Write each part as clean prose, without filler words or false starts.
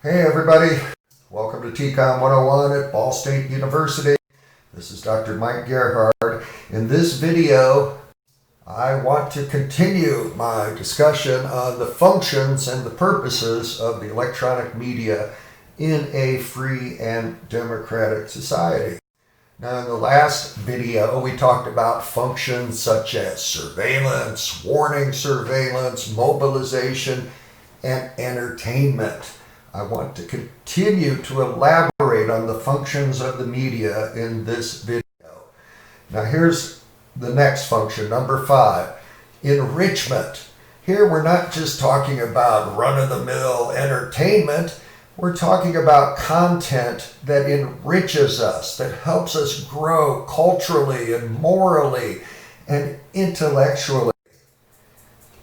Hey everybody, welcome to TCOM 101 at Ball State University. This is Dr. Mike Gerhard. In this video, I want to continue my discussion on the functions and the purposes of the electronic media in a free and democratic society. Now, in the last video, we talked about functions such as surveillance, warning surveillance, mobilization, and entertainment. I want to continue to elaborate on the functions of the media in this video. Now here's the next function, number 5, enrichment. Here we're not just talking about run-of-the-mill entertainment, we're talking about content that enriches us, that helps us grow culturally and morally and intellectually.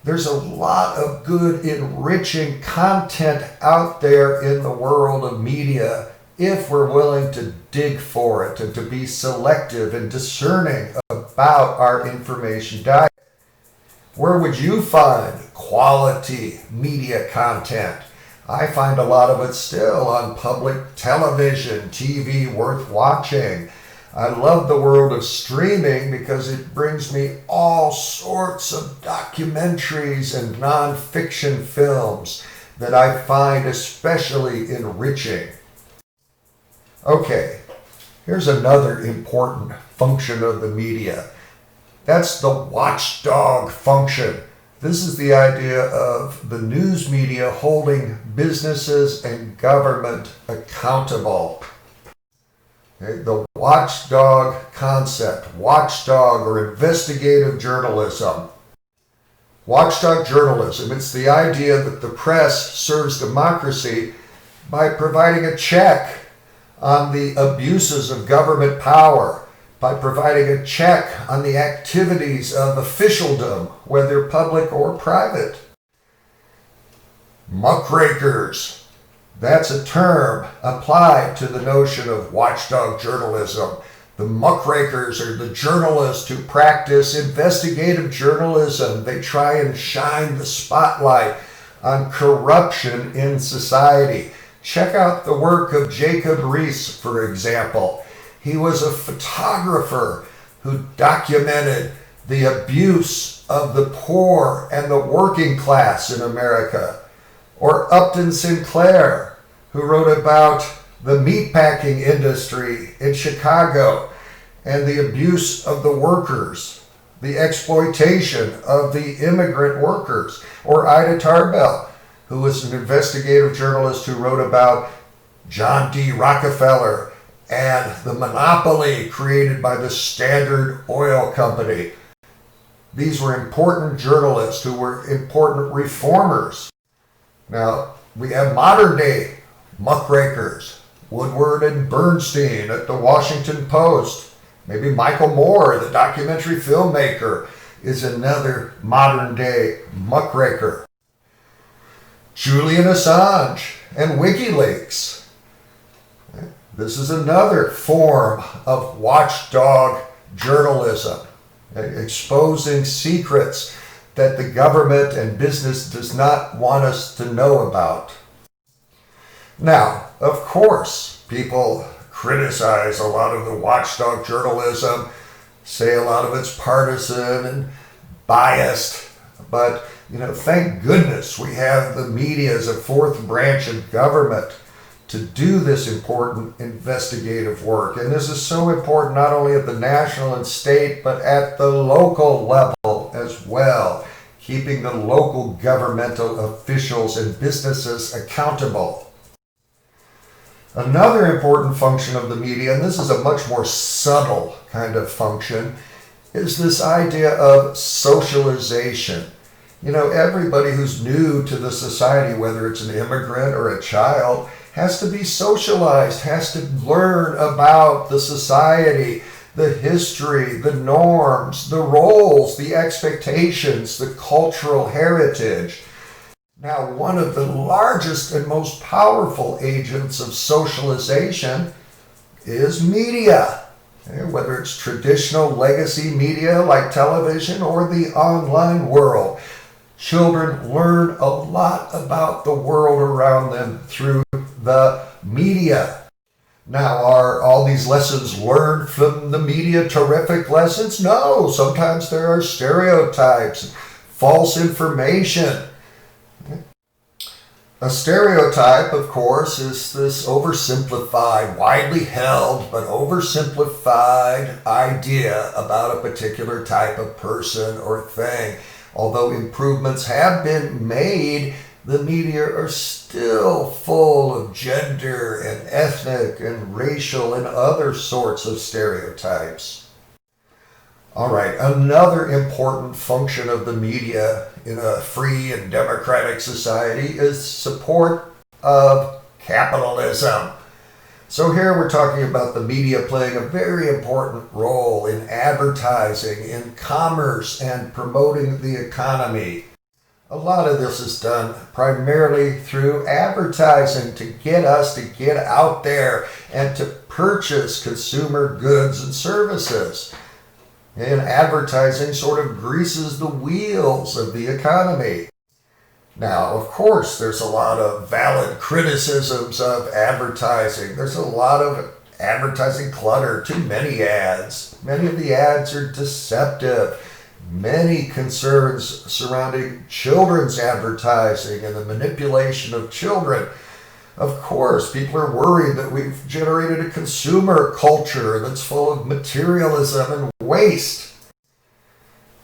There's a lot of good, enriching content out there in the world of media if we're willing to dig for it and to be selective and discerning about our information diet. Where would you find quality media content? I find a lot of it still on public television, TV worth watching. I love the world of streaming because it brings me all sorts of documentaries and nonfiction films that I find especially enriching. Okay, here's another important function of the media. That's the watchdog function. This is the idea of the news media holding businesses and government accountable. The watchdog concept, watchdog or investigative journalism. Watchdog journalism, it's the idea that the press serves democracy by providing a check on the abuses of government power, by providing a check on the activities of officialdom, whether public or private. Muckrakers. That's a term applied to the notion of watchdog journalism. The muckrakers are the journalists who practice investigative journalism. They try and shine the spotlight on corruption in society. Check out the work of Jacob Riis, for example. He was a photographer who documented the abuse of the poor and the working class in America. Or Upton Sinclair, who wrote about the meatpacking industry in Chicago and the abuse of the workers, the exploitation of the immigrant workers. Or Ida Tarbell, who was an investigative journalist who wrote about John D. Rockefeller and the monopoly created by the Standard Oil Company. These were important journalists who were important reformers. Now, we have modern day muckrakers, Woodward and Bernstein at the Washington Post. Maybe Michael Moore, the documentary filmmaker, is another modern day muckraker. Julian Assange and WikiLeaks. This is another form of watchdog journalism, exposing secrets that the government and business does not want us to know about. Now, of course, people criticize a lot of the watchdog journalism, say a lot of it's partisan and biased, but thank goodness we have the media as a fourth branch of government to do this important investigative work. And this is so important not only at the national and state, but at the local level as well, keeping the local governmental officials and businesses accountable. Another important function of the media, and this is a much more subtle kind of function, is this idea of socialization. Everybody who's new to the society, whether it's an immigrant or a child, has to be socialized, has to learn about the society, the history, the norms, the roles, the expectations, the cultural heritage. Now, one of the largest and most powerful agents of socialization is media. Whether it's traditional legacy media like television or the online world. Children learn a lot about the world around them through the media. Now, are all these lessons learned from the media terrific lessons? No, sometimes there are stereotypes, false information. A stereotype, of course, is this oversimplified, widely held, but oversimplified idea about a particular type of person or thing. Although improvements have been made, the media are still full of gender and ethnic and racial and other sorts of stereotypes. All right, another important function of the media in a free and democratic society is support of capitalism. So here we're talking about the media playing a very important role in advertising, in commerce, and promoting the economy. A lot of this is done primarily through advertising to get us to get out there and to purchase consumer goods and services. And advertising sort of greases the wheels of the economy. Now, of course, there's a lot of valid criticisms of advertising. There's a lot of advertising clutter, too many ads. Many of the ads are deceptive. Many concerns surrounding children's advertising and the manipulation of children. Of course, people are worried that we've generated a consumer culture that's full of materialism and waste.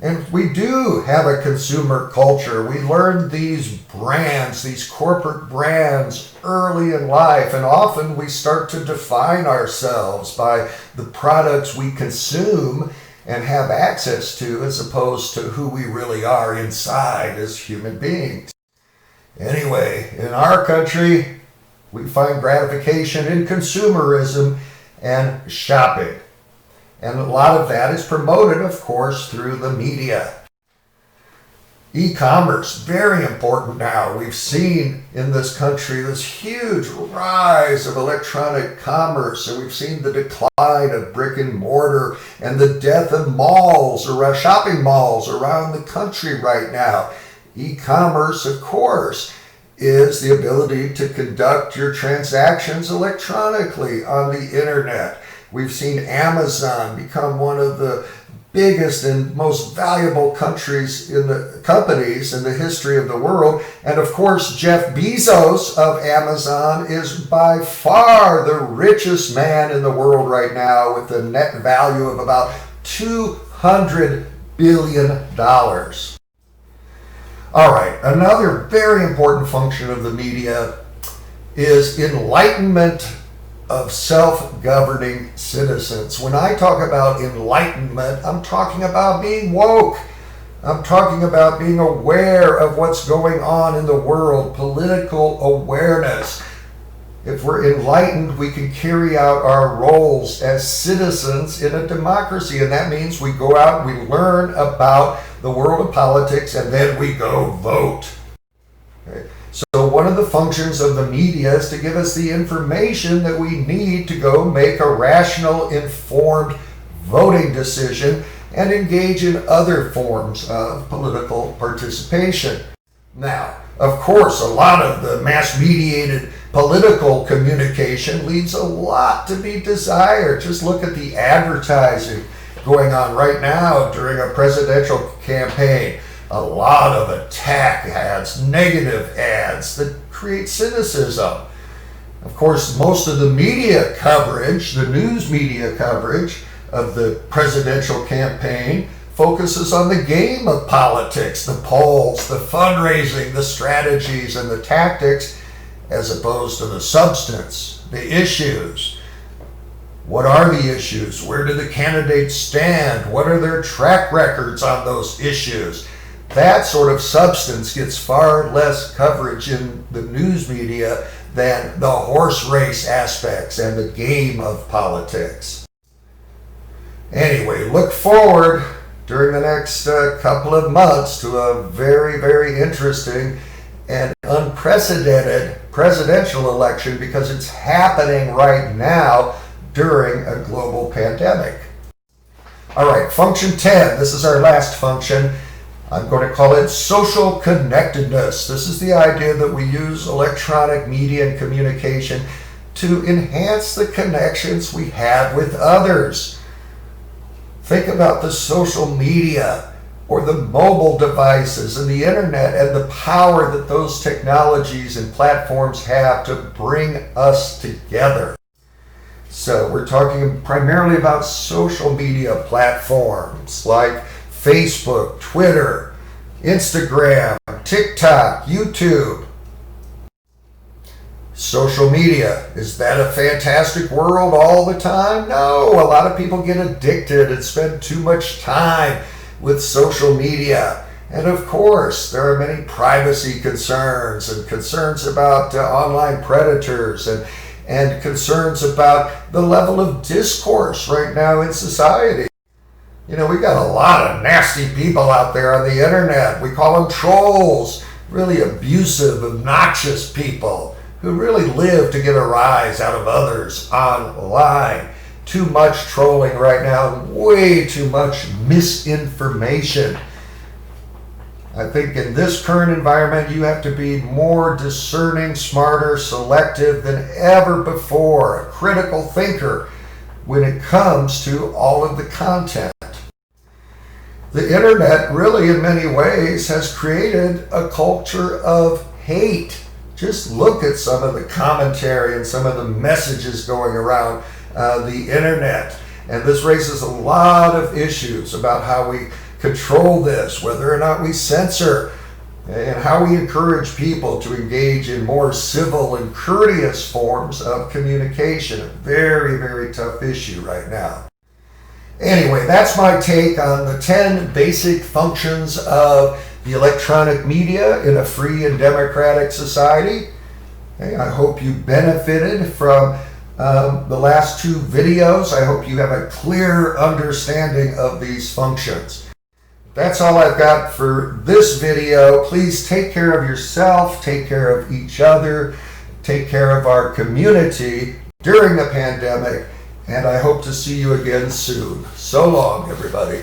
And we do have a consumer culture. We learned these brands, these corporate brands early in life, and often we start to define ourselves by the products we consume and have access to, as opposed to who we really are inside as human beings. Anyway, in our country, we find gratification in consumerism and shopping. And a lot of that is promoted, of course, through the media. E-commerce, very important now. We've seen in this country this huge rise of electronic commerce, and we've seen the decline of brick and mortar and the death of malls, or shopping malls around the country right now. E-commerce, of course, is the ability to conduct your transactions electronically on the internet. We've seen Amazon become one of the biggest and most valuable companies in the history of the world. And of course, Jeff Bezos of Amazon is by far the richest man in the world right now, with a net value of about $200 billion. All right, another very important function of the media is enlightenment of self-governing citizens. When I talk about enlightenment, I'm talking about being woke. I'm talking about being aware of what's going on in the world, political awareness. If we're enlightened, we can carry out our roles as citizens in a democracy, and that means we go out and we learn about the world of politics, and then we go vote. Okay. So one of the functions of the media is to give us the information that we need to go make a rational, informed voting decision and engage in other forms of political participation. Now, of course, a lot of the mass-mediated political communication leaves a lot to be desired. Just look at the advertising going on right now during a presidential campaign. A lot of attack ads, negative ads that create cynicism. Of course, most of the media coverage, the news media coverage of the presidential campaign, focuses on the game of politics, the polls, the fundraising, the strategies, and the tactics, as opposed to the substance, the issues. What are the issues? Where do the candidates stand? What are their track records on those issues? That sort of substance gets far less coverage in the news media than the horse race aspects and the game of politics. Anyway, look forward during the next couple of months to a very, very interesting and unprecedented presidential election, because it's happening right now during a global pandemic. All right, function 10. This is our last function. I'm going to call it social connectedness. This is the idea that we use electronic media and communication to enhance the connections we have with others. Think about the social media or the mobile devices and the internet and the power that those technologies and platforms have to bring us together. So we're talking primarily about social media platforms like Facebook, Twitter, Instagram, TikTok, YouTube. Social media, is that a fantastic world all the time? No, a lot of people get addicted and spend too much time with social media. And of course, there are many privacy concerns and concerns about online predators and concerns about the level of discourse right now in society. You know, we've got a lot of nasty people out there on the internet. We call them trolls, really abusive, obnoxious people who really live to get a rise out of others online. Too much trolling right now, way too much misinformation. I think in this current environment, you have to be more discerning, smarter, selective than ever before, a critical thinker when it comes to all of the content. The internet really, in many ways, has created a culture of hate. Just look at some of the commentary and some of the messages going around the internet. And this raises a lot of issues about how we control this, whether or not we censor, and how we encourage people to engage in more civil and courteous forms of communication. A very, very tough issue right now. Anyway, that's my take on the 10 basic functions of the electronic media in a free and democratic society. Okay, I hope you benefited from the last 2 videos. I hope you have a clear understanding of these functions. That's all I've got for this video. Please take care of yourself, take care of each other, take care of our community during the pandemic, and I hope to see you again soon. So long, everybody.